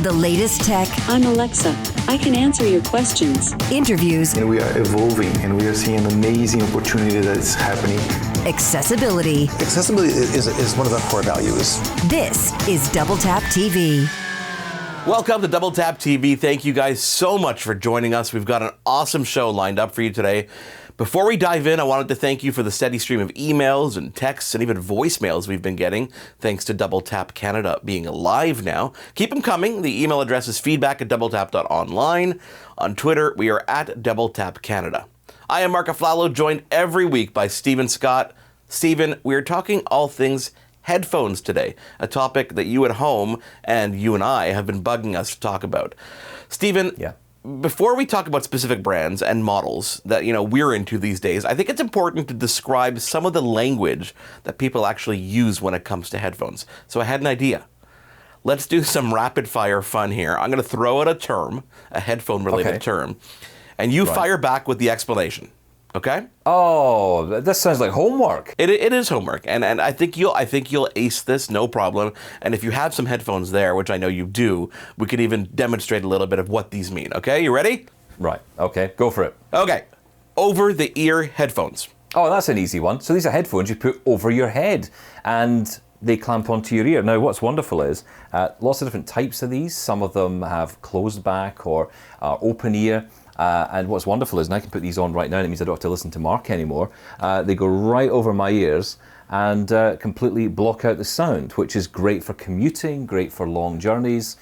The latest tech. I'm Alexa. I can answer your questions. Interviews. And we are evolving, and we are seeing an amazing opportunity that is happening. Accessibility. Accessibility is one of our core values. This is Double Tap TV. Welcome to Double Tap TV. Thank you guys so much for joining us. We've got an awesome show lined up for you today. Before we dive in, I wanted to thank you for the steady stream of emails and texts and even voicemails we've been getting, thanks to Double Tap Canada being live now. Keep them coming. The email address is feedback@doubletap.online. On Twitter, we are at Double Tap Canada. I am Marc, joined every week by Stephen Scott. Stephen, we are talking all things headphones today, a topic that you at home and you and I have been bugging us to talk about. Stephen, before we talk about specific brands and models that we're into these days, I think it's important to describe some of the language that people actually use when it comes to headphones. So I had an idea. Let's do some rapid fire fun here. I'm going to throw out a term, a headphone related term, and you fire back with the explanation. Okay? Oh, this sounds like homework. It is homework, and I think you'll ace this, no problem. And if you have some headphones there, which I know you do, we could even demonstrate a little bit of what these mean. Okay, you ready? Right. Okay, go for it. Okay, over-the-ear headphones. Oh, that's an easy one. So these are headphones you put over your head, and they clamp onto your ear. Now, what's wonderful is lots of different types of these. Some of them have closed back or open ear. And what's wonderful is, and I can put these on right now, and it means I don't have to listen to Marc anymore. They go right over my ears and completely block out the sound, which is great for commuting, great for long journeys,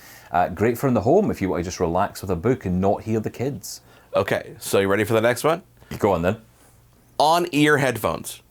great for in the home if you want to just relax with a book and not hear the kids. Okay, so you ready for the next one? Go on then. On-ear headphones.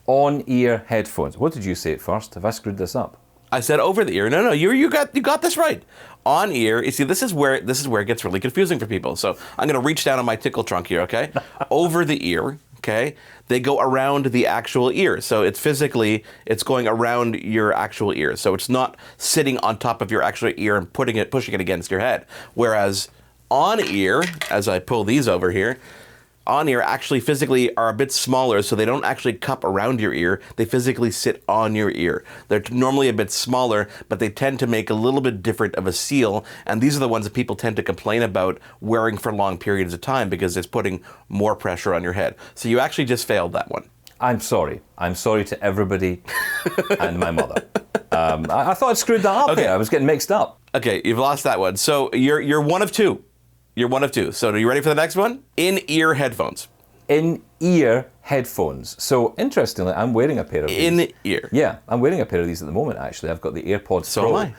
On-ear headphones. What did you say at first? Have I screwed this up? I said over the ear. No, you got this right. On ear. You see, this is where it gets really confusing for people. So I'm going to reach down on my tickle trunk here. Okay, over the ear. Okay, they go around the actual ear. So it's going around your actual ear. So it's not sitting on top of your actual ear and pushing it against your head. Whereas on ear, as I pull these over here, on ear actually physically are a bit smaller, so they don't actually cup around your ear. They physically sit on your ear. They're normally a bit smaller, but they tend to make a little bit different of a seal, and these are the ones that people tend to complain about wearing for long periods of time because it's putting more pressure on your head. So you actually just failed that one. I'm sorry. I'm sorry to everybody and my mother. I thought I'd screwed that up here. I was getting mixed up. Okay, you've lost that one. So you're one of two. You're one of two. So are you ready for the next one? In-ear headphones. In-ear headphones. So interestingly, I'm wearing a pair of these. In-ear. Yeah, I'm wearing a pair of these at the moment, actually. I've got the AirPods Pro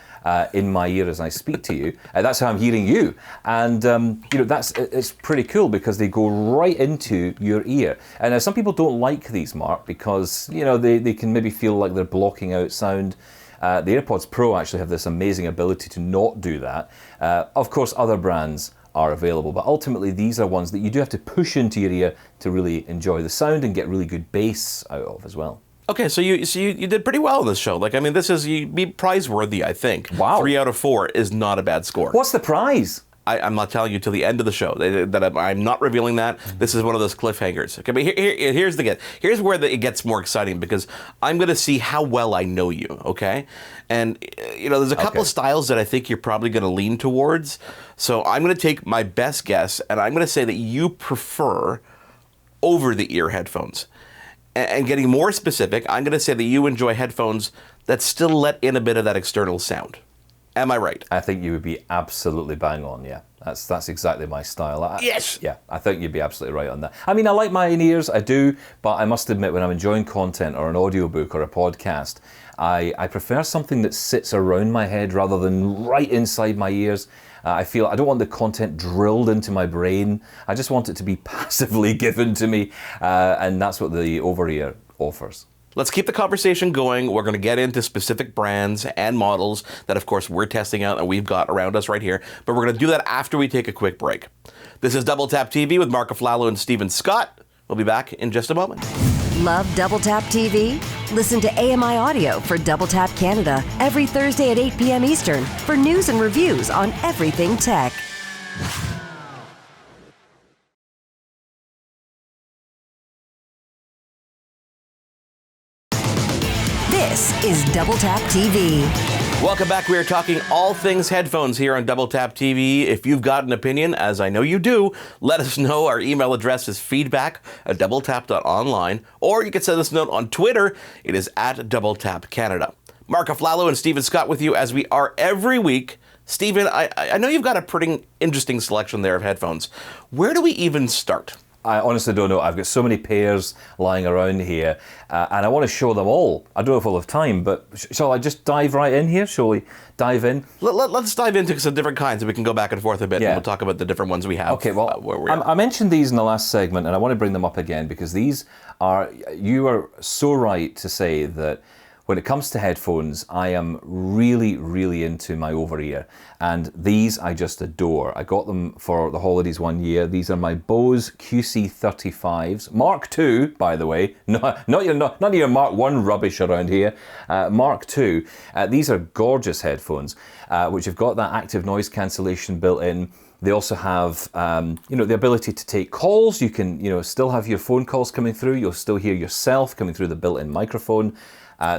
in my ear as I speak to you. That's how I'm hearing you. And, it's pretty cool because they go right into your ear. And some people don't like these, Marc, because, they can maybe feel like they're blocking out sound. The AirPods Pro actually have this amazing ability to not do that. Of course, other brands are available, but ultimately these are ones that you do have to push into your ear to really enjoy the sound and get really good bass out of as well. Okay, so you did pretty well in this show. You'd be prize-worthy, I think. Wow. 3 out of 4 is not a bad score. What's the prize? I'm not telling you till the end of the show. I'm not revealing that. This is one of those cliffhangers. Okay, but here's the get. Here's where it gets more exciting because I'm going to see how well I know you. Okay, and there's a couple of styles that I think you're probably going to lean towards. So I'm going to take my best guess, and I'm going to say that you prefer over-the-ear headphones. And getting more specific, I'm going to say that you enjoy headphones that still let in a bit of that external sound. Am I right? I think you would be absolutely bang on, yeah. That's exactly my style. Yes! Yeah, I think you'd be absolutely right on that. I mean, I like my in-ears, I do, but I must admit when I'm enjoying content or an audiobook or a podcast, I prefer something that sits around my head rather than right inside my ears. I feel I don't want the content drilled into my brain. I just want it to be passively given to me, and that's what the over-ear offers. Let's keep the conversation going. We're going to get into specific brands and models that, of course, we're testing out and we've got around us right here. But we're going to do that after we take a quick break. This is Double Tap TV with Marc and Stephen Scott. We'll be back in just a moment. Love Double Tap TV? Listen to AMI Audio for Double Tap Canada every Thursday at 8 p.m. Eastern for news and reviews on everything tech. This is Double Tap TV. Welcome back. We are talking all things headphones here on Double Tap TV. If you've got an opinion, as I know you do, let us know. Our email address is feedback@doubletap.online, or you can send us a note on Twitter. It is @DoubleTapCanada. Marc Aflalo and Stephen Scott with you as we are every week. Stephen, I know you've got a pretty interesting selection there of headphones. Where do we even start? I honestly don't know. I've got so many pairs lying around here, and I want to show them all. I don't know if we'll have time, but shall I just dive right in here? Shall we dive in? Let's dive into some different kinds, and we can go back and forth a bit, and we'll talk about the different ones we have. Okay, well, I mentioned these in the last segment, and I want to bring them up again, because these are, you are so right to say that when it comes to headphones, I am really, really into my over-ear. And these I just adore. I got them for the holidays one year. These are my Bose QC35s. Mark II, by the way. None of your Mark I rubbish around here. Mark II. These are gorgeous headphones, which have got that active noise cancellation built in. They also have, the ability to take calls. You can, still have your phone calls coming through. You'll still hear yourself coming through the built-in microphone.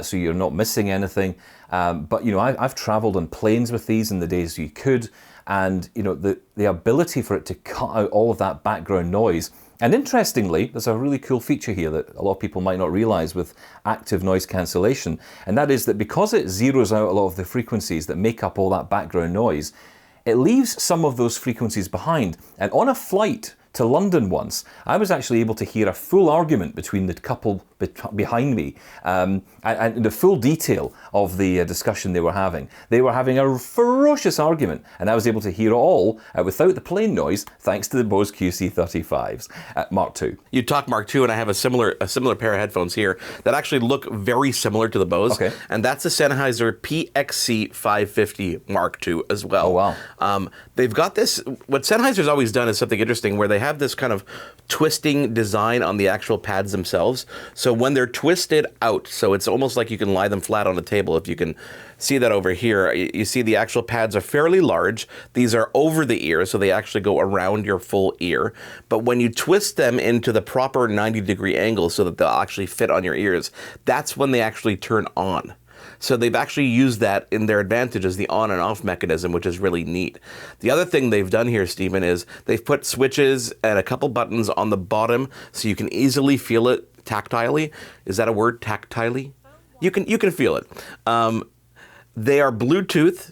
So you're not missing anything. But I've traveled on planes with these in the days you could, and the ability for it to cut out all of that background noise. And interestingly, there's a really cool feature here that a lot of people might not realize with active noise cancellation, and that is that because it zeroes out a lot of the frequencies that make up all that background noise, it leaves some of those frequencies behind. And on a flight to London once, I was actually able to hear a full argument between the couple behind me, and the full detail of the discussion they were having. They were having a ferocious argument, and I was able to hear it all without the plane noise, thanks to the Bose QC35s. Mark II. You talk Mark II, and I have a similar pair of headphones here that actually look very similar to the Bose. Okay. And that's the Sennheiser PXC550 Mark II as well. Oh, wow. They've got this, what Sennheiser's always done is something interesting, where they have this kind of twisting design on the actual pads themselves. So when they're twisted out, so it's almost like you can lie them flat on a table. If you can see that over here, you see the actual pads are fairly large. These are over the ear, so they actually go around your full ear. But when you twist them into the proper 90-degree angle so that they'll actually fit on your ears, that's when they actually turn on. So they've actually used that in their advantage as the on and off mechanism, which is really neat. The other thing they've done here, Stephen, is they've put switches and a couple buttons on the bottom so you can easily feel it tactilely. Is that a word, tactilely? You can feel it. They are Bluetooth.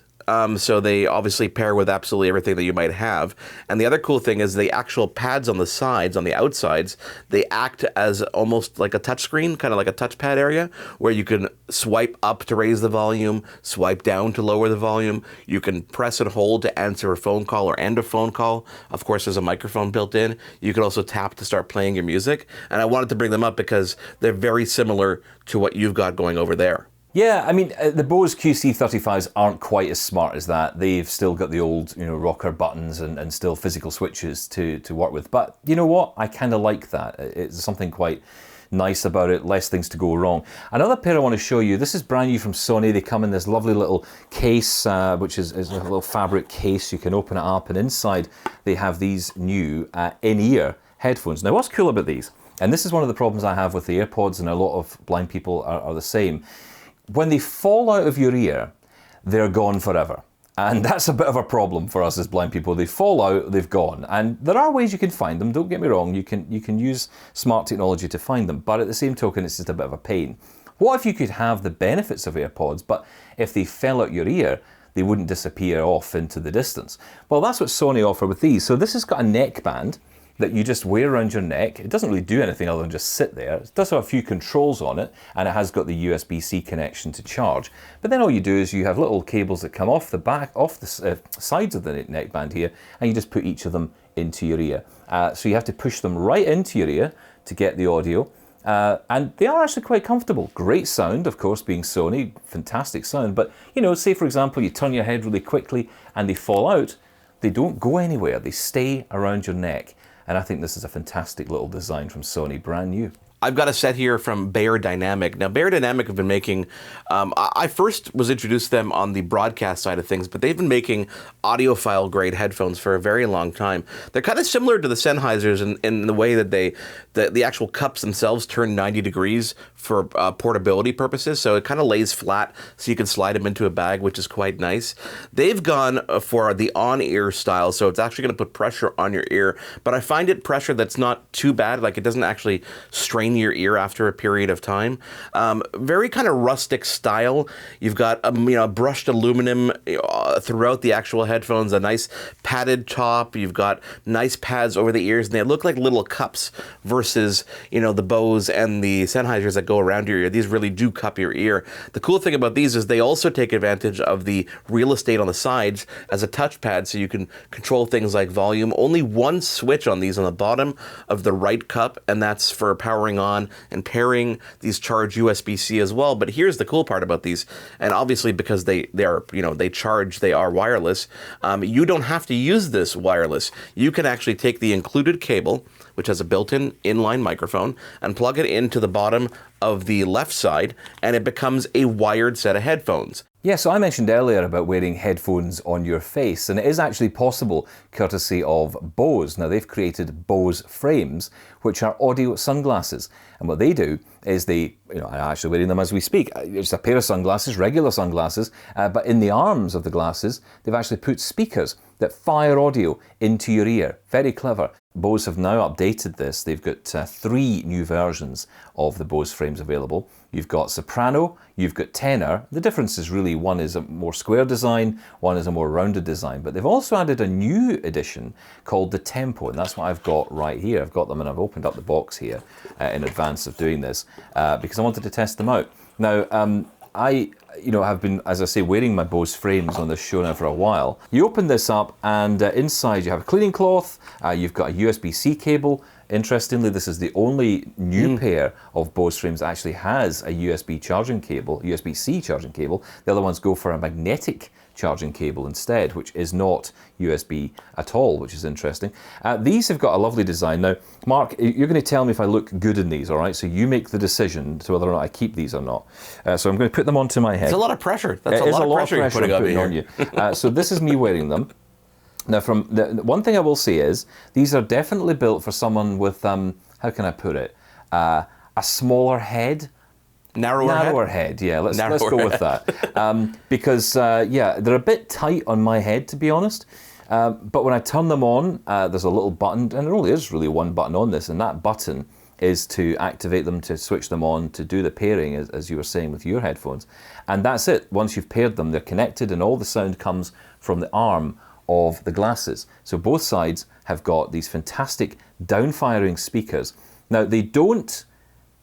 So they obviously pair with absolutely everything that you might have. And the other cool thing is the actual pads on the sides, on the outsides, they act as almost like a touchscreen, kind of like a touchpad area, where you can swipe up to raise the volume, swipe down to lower the volume. You can press and hold to answer a phone call or end a phone call. Of course, there's a microphone built in. You can also tap to start playing your music. And I wanted to bring them up because they're very similar to what you've got going over there. Yeah, I mean, the Bose QC35s aren't quite as smart as that. They've still got the old, rocker buttons and still physical switches to work with. But you know what? I kind of like that. It's something quite nice about it, less things to go wrong. Another pair I want to show you, this is brand new from Sony. They come in this lovely little case, which is a little fabric case. You can open it up, and inside they have these new in-ear headphones. Now, what's cool about these, and this is one of the problems I have with the AirPods, and a lot of blind people are the same. When they fall out of your ear, they're gone forever. And that's a bit of a problem for us as blind people. They fall out, they've gone. And there are ways you can find them, don't get me wrong. You can use smart technology to find them, but at the same token, it's just a bit of a pain. What if you could have the benefits of AirPods, but if they fell out your ear, they wouldn't disappear off into the distance? Well, that's what Sony offer with these. So this has got a neck band that you just wear around your neck. It doesn't really do anything other than just sit there. It does have a few controls on it, and it has got the USB-C connection to charge. But then all you do is you have little cables that come off the sides of the neckband here, and you just put each of them into your ear. So you have to push them right into your ear to get the audio. And they are actually quite comfortable. Great sound, of course, being Sony, fantastic sound. But, say for example, you turn your head really quickly and they fall out, they don't go anywhere. They stay around your neck. And I think this is a fantastic little design from Sony, brand new. I've got a set here from Bayer Dynamic. Now, Bayer Dynamic have been making, I first was introduced to them on the broadcast side of things, but they've been making audiophile grade headphones for a very long time. They're kind of similar to the Sennheisers in the way that the actual cups themselves turn 90 degrees for portability purposes. So it kind of lays flat so you can slide them into a bag, which is quite nice. They've gone for the on-ear style, so it's actually going to put pressure on your ear, but I find it pressure that's not too bad. Like, it doesn't actually strain your ear after a period of time. Very kind of rustic style. You've got brushed aluminum throughout the actual headphones, a nice padded top. You've got nice pads over the ears, and they look like little cups versus the Bose and the Sennheisers that go around your ear. These really do cup your ear. The cool thing about these is they also take advantage of the real estate on the sides as a touchpad, so you can control things like volume. Only one switch on these on the bottom of the right cup, and that's for powering on and pairing. These charge USB-C as well. But here's the cool part about these, and obviously because they are wireless, you don't have to use this wireless. You can actually take the included cable, which has a built-in inline microphone, and plug it into the bottom of the left side, and it becomes a wired set of headphones. Yeah, so I mentioned earlier about wearing headphones on your face, and it is actually possible courtesy of Bose. Now, they've created Bose frames, which are audio sunglasses. And what they do is I'm actually wearing them as we speak. It's a pair of sunglasses, regular sunglasses, but in the arms of the glasses, they've actually put speakers that fire audio into your ear. Very clever. Bose have now updated this. They've got 3 new versions of the Bose frames available. You've got soprano, you've got tenor. The difference is really one is a more square design, one is a more rounded design. But they've also added a new edition called the tempo, and that's what I've got right here. I've got them and I've opened up the box here in advance of doing this because I wanted to test them out. Now, I have been, as I say, wearing my Bose frames on this show now for a while. You open this up and inside you have a cleaning cloth, you've got a USB-C cable. Interestingly, this is the only new pair of Bose frames that actually has a USB-C charging cable. The other ones go for a magnetic charging cable instead, which is not USB at all, which is interesting. These have got a lovely design. Now, Mark, you're going to tell me if I look good in these, all right? So you make the decision to whether or not I keep these or not. So I'm going to put them onto my head. It's a lot of pressure. That's a lot of pressure you're putting on you. So this is me wearing them. Now, from the one thing I will say is these are definitely built for someone with, how can I put it, a smaller head. Narrower head, yeah. Let's go with that. Because, they're a bit tight on my head, to be honest. But when I turn them on, there's a little button, and there only is really one button on this, and that button is to activate them, to switch them on, to do the pairing, as you were saying with your headphones. And that's it. Once you've paired them, they're connected, and all the sound comes from the arm of the glasses. So both sides have got these fantastic down-firing speakers. Now, they don't...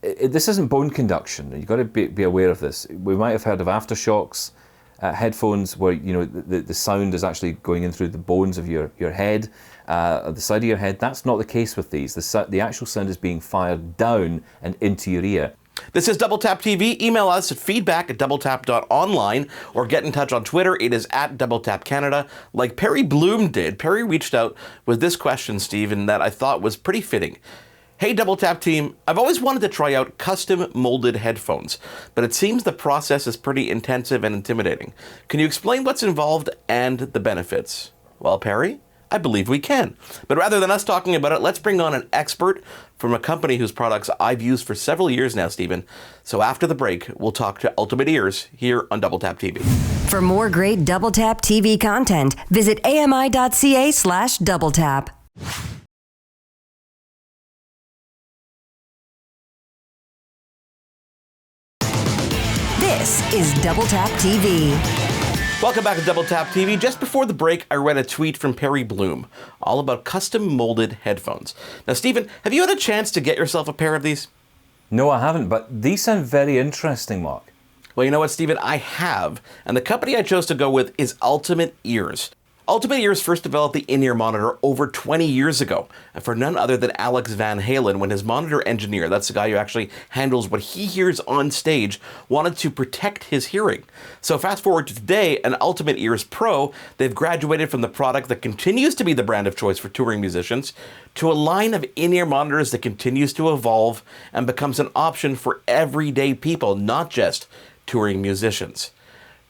This isn't bone conduction. You've got to be aware of this. We might have heard of Aftershok's headphones where the sound is actually going in through the bones of your head, the side of your head. That's not the case with these. The actual sound is being fired down and into your ear. This is Double Tap TV. Email us at feedback@doubletap.online or get in touch on Twitter. It is @DoubleTapCanada. Like Perry Bloom did. Perry reached out with this question, Stephen, that I thought was pretty fitting. Hey, Double Tap team, I've always wanted to try out custom molded headphones, but it seems the process is pretty intensive and intimidating. Can you explain what's involved and the benefits? Well, Perry, I believe we can. But rather than us talking about it, let's bring on an expert from a company whose products I've used for several years now, Stephen. So after the break, we'll talk to Ultimate Ears here on Double Tap TV. For more great Double Tap TV content, visit ami.ca/doubletap. This is Double Tap TV. Welcome back to Double Tap TV. Just before the break, I read a tweet from Perry Bloom all about custom molded headphones. Now, Stephen, have you had a chance to get yourself a pair of these? No, I haven't, but these sound very interesting, Mark. Well, you know what, Stephen? I have, and the company I chose to go with is Ultimate Ears. Ultimate Ears first developed the in-ear monitor over 20 years ago, and for none other than Alex Van Halen, when his monitor engineer, that's the guy who actually handles what he hears on stage, wanted to protect his hearing. So fast forward to today, an Ultimate Ears Pro, they've graduated from the product that continues to be the brand of choice for touring musicians to a line of in-ear monitors that continues to evolve and becomes an option for everyday people, not just touring musicians.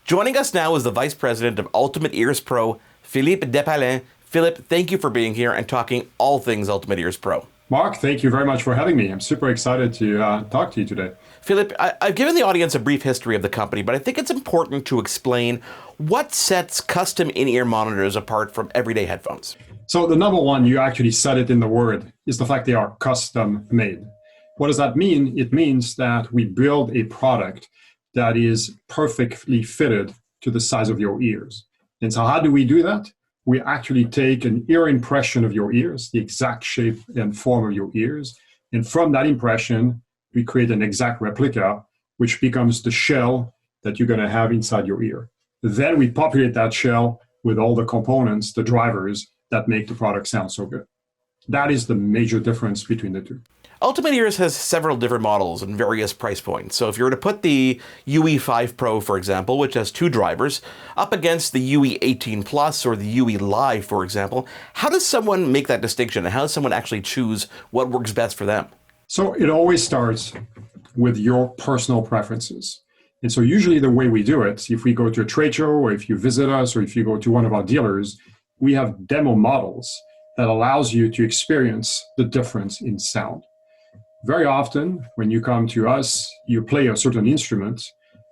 Joining us now is the Vice President of Ultimate Ears Pro, Philippe Despalins. Philippe, thank you for being here and talking all things Ultimate Ears Pro. Marc, thank you very much for having me. I'm super excited to talk to you today. Philippe, I've given the audience a brief history of the company, but I think it's important to explain what sets custom in-ear monitors apart from everyday headphones. So the number one, you actually said it in the word, is the fact they are custom made. What does that mean? It means that we build a product that is perfectly fitted to the size of your ears. And so how do we do that? We actually take an ear impression of your ears, the exact shape and form of your ears. And from that impression, we create an exact replica, which becomes the shell that you're going to have inside your ear. Then we populate that shell with all the components, the drivers that make the product sound so good. That is the major difference between the two. Ultimate Ears has several different models and various price points. So if you were to put the UE5 Pro, for example, which has two drivers, up against the UE18 Plus or the UE Live, for example, how does someone make that distinction? And how does someone actually choose what works best for them? So it always starts with your personal preferences. And so usually the way we do it, if we go to a trade show or if you visit us or if you go to one of our dealers, we have demo models that allows you to experience the difference in sound. Very often, when you come to us, you play a certain instrument,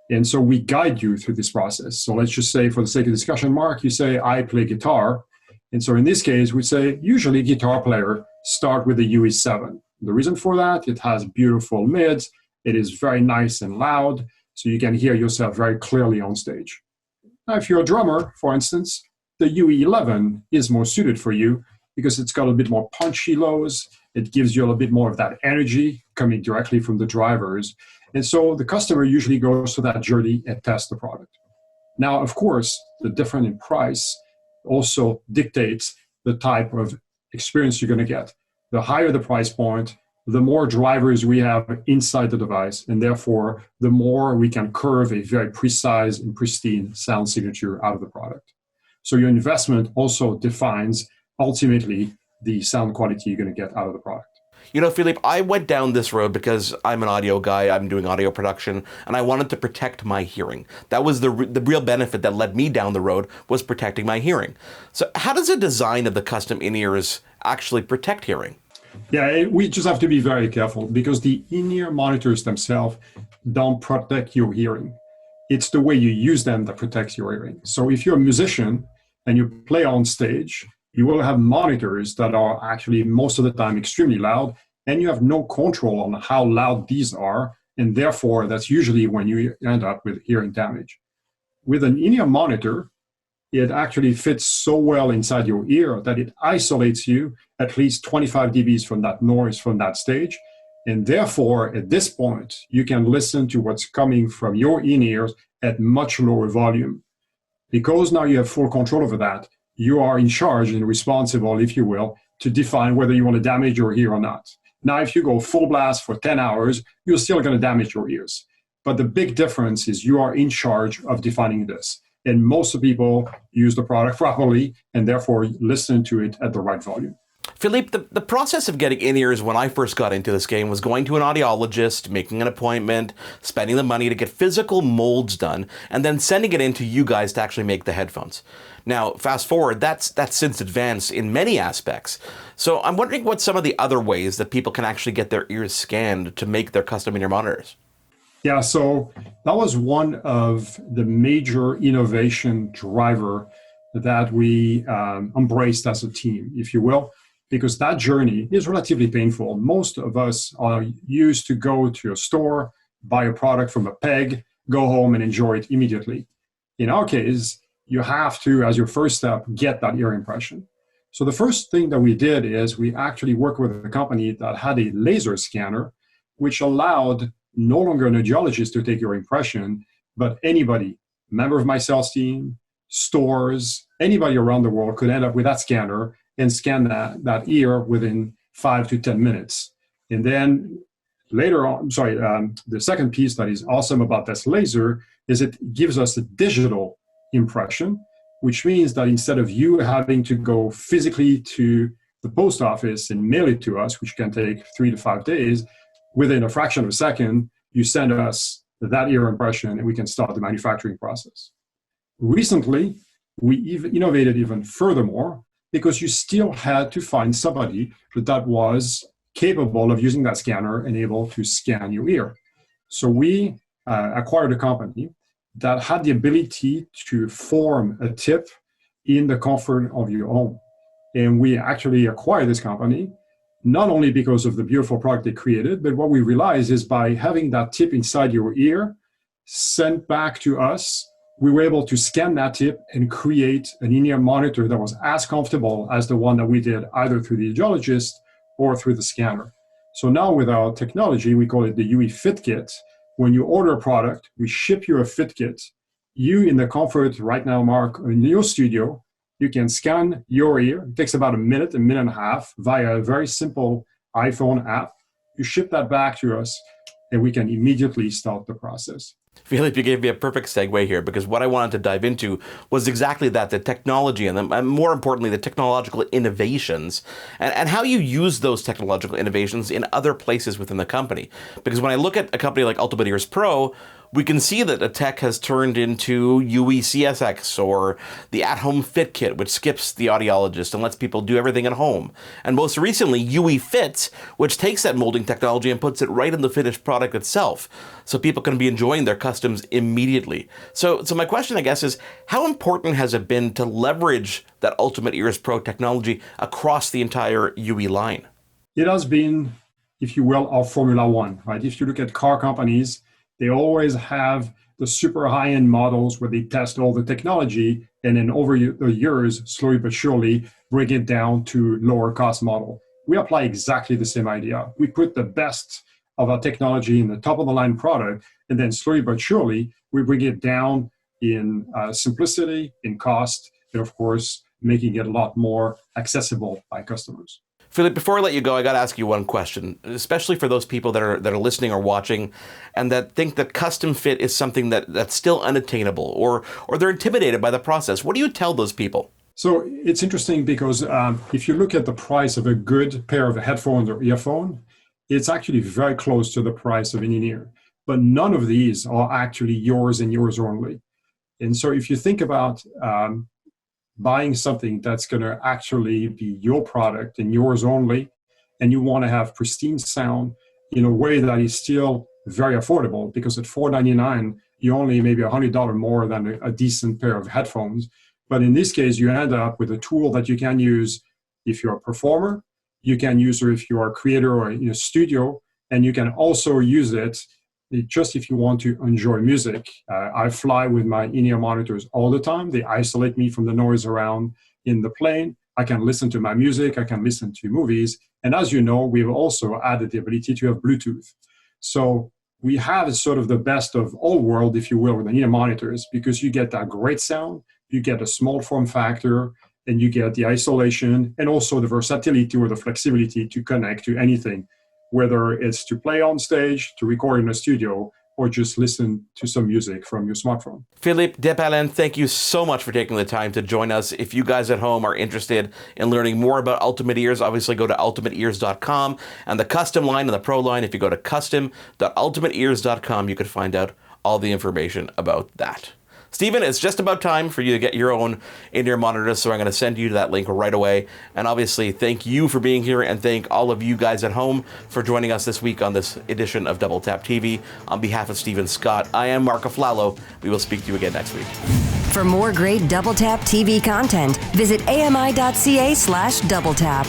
and so we guide you through this process. So let's just say, for the sake of discussion, Marc, you say, I play guitar. And so in this case, we say, usually guitar player start with the UE7. The reason for that, it has beautiful mids, it is very nice and loud, so you can hear yourself very clearly on stage. Now, if you're a drummer, for instance, the UE11 is more suited for you because it's got a bit more punchy lows. It gives you a little bit more of that energy coming directly from the drivers. And so the customer usually goes to that journey and tests the product. Now, of course, the difference in price also dictates the type of experience you're going to get. The higher the price point, the more drivers we have inside the device, and therefore the more we can curve a very precise and pristine sound signature out of the product. So your investment also defines ultimately the sound quality you're going to get out of the product. You know, Philippe, I went down this road because I'm an audio guy, I'm doing audio production, and I wanted to protect my hearing. That was the real benefit that led me down the road, was protecting my hearing. So how does the design of the custom in-ears actually protect hearing? Yeah, we just have to be very careful because the in-ear monitors themselves don't protect your hearing. It's the way you use them that protects your hearing. So if you're a musician and you play on stage, you will have monitors that are actually most of the time extremely loud, and you have no control on how loud these are, and therefore that's usually when you end up with hearing damage. With an in-ear monitor, it actually fits so well inside your ear that it isolates you at least 25 dBs from that noise from that stage, and therefore at this point you can listen to what's coming from your in-ears at much lower volume. Because now you have full control over that, you are in charge and responsible, if you will, to define whether you want to damage your ear or not. Now, if you go full blast for 10 hours, you're still going to damage your ears. But the big difference is you are in charge of defining this. And most of the people use the product properly and therefore listen to it at the right volume. Philippe, the process of getting in-ears when I first got into this game was going to an audiologist, making an appointment, spending the money to get physical molds done, and then sending it in to you guys to actually make the headphones. Now, fast forward, that's since advanced in many aspects. So I'm wondering what some of the other ways that people can actually get their ears scanned to make their custom in-ear monitors. Yeah, so that was one of the major innovation driver that we embraced as a team, if you will, because that journey is relatively painful. Most of us are used to go to a store, buy a product from a peg, go home and enjoy it immediately. In our case, you have to, as your first step, get that ear impression. So the first thing that we did is we actually worked with a company that had a laser scanner, which allowed no longer an audiologist to take your impression, but anybody, member of my sales team, stores, anybody around the world could end up with that scanner and scan that ear within 5 to 10 minutes. And then later on, the second piece that is awesome about this laser is it gives us a digital impression, which means that instead of you having to go physically to the post office and mail it to us, which can take 3 to 5 days, within a fraction of a second, you send us that ear impression and we can start the manufacturing process. Recently, we even innovated even furthermore because you still had to find somebody that was capable of using that scanner and able to scan your ear. So we acquired a company that had the ability to form a tip in the comfort of your home. And we actually acquired this company, not only because of the beautiful product they created, but what we realized is by having that tip inside your ear sent back to us, we were able to scan that tip and create an in-ear monitor that was as comfortable as the one that we did either through the audiologist or through the scanner. So now with our technology, we call it the UE Fit Kit. When you order a product, we ship you a fit kit. You in the comfort right now, Marc, in your studio, you can scan your ear. It takes about a minute and a half via a very simple iPhone app. You ship that back to us and we can immediately start the process. Philippe, you gave me a perfect segue here because what I wanted to dive into was exactly that, the technology and more importantly, the technological innovations and how you use those technological innovations in other places within the company. Because when I look at a company like Ultimate Ears Pro, we can see that the tech has turned into UE CSX or the at-home fit kit, which skips the audiologist and lets people do everything at home. And most recently, UE Fit, which takes that molding technology and puts it right in the finished product itself, so people can be enjoying their customs immediately. So my question, I guess, is how important has it been to leverage that Ultimate Ears Pro technology across the entire UE line? It has been, if you will, our Formula One, right? If you look at car companies, they always have the super high-end models where they test all the technology and then over the years, slowly but surely, bring it down to lower cost model. We apply exactly the same idea. We put the best of our technology in the top of the line product, and then slowly but surely, we bring it down in simplicity, in cost, and of course, making it a lot more accessible by customers. Philippe, before I let you go, I got to ask you one question, especially for those people that are listening or watching and that think that custom fit is something that's still unattainable or they're intimidated by the process. What do you tell those people? So it's interesting because if you look at the price of a good pair of headphones or earphone, it's actually very close to the price of an in-ear. But none of these are actually yours and yours only. And so if you think about buying something that's going to actually be your product and yours only, and you want to have pristine sound in a way that is still very affordable, because at $499, you only maybe $100 more than a decent pair of headphones. But in this case, you end up with a tool that you can use if you're a performer, you can use it if you're a creator or in a studio, and you can also use it just if you want to enjoy music. I fly with my in-ear monitors all the time. They isolate me from the noise around in the plane. I can listen to my music. I can listen to movies. And as you know, we've also added the ability to have Bluetooth. So we have sort of the best of all world, if you will, with the in-ear monitors, because you get that great sound, you get a small form factor, and you get the isolation and also the versatility or the flexibility to connect to anything, whether it's to play on stage, to record in a studio, or just listen to some music from your smartphone. Philippe Despalain, thank you so much for taking the time to join us. If you guys at home are interested in learning more about Ultimate Ears, obviously go to ultimateears.com, and the custom line and the pro line, if you go to custom.ultimateears.com, you can find out all the information about that. Stephen, it's just about time for you to get your own in-ear monitors, so I'm going to send you to that link right away. And obviously, thank you for being here, and thank all of you guys at home for joining us this week on this edition of Double Tap TV. On behalf of Stephen Scott, I am Marc Aflalo. We will speak to you again next week. For more great Double Tap TV content, visit ami.ca/doubletap.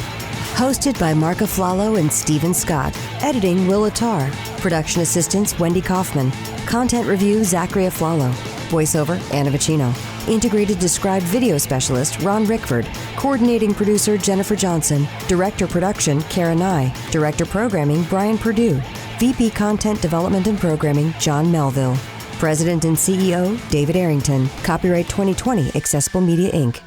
Hosted by Marc Aflalo and Stephen Scott. Editing, Will Attar. Production assistants, Wendy Kaufman. Content review, Zachary Aflalo. Voiceover, Anna Vicino. Integrated Described Video Specialist, Ron Rickford. Coordinating Producer, Jennifer Johnson. Director Production, Kara Nye. Director Programming, Brian Perdue. VP Content Development and Programming, John Melville. President and CEO, David Arrington. Copyright 2020, Accessible Media, Inc.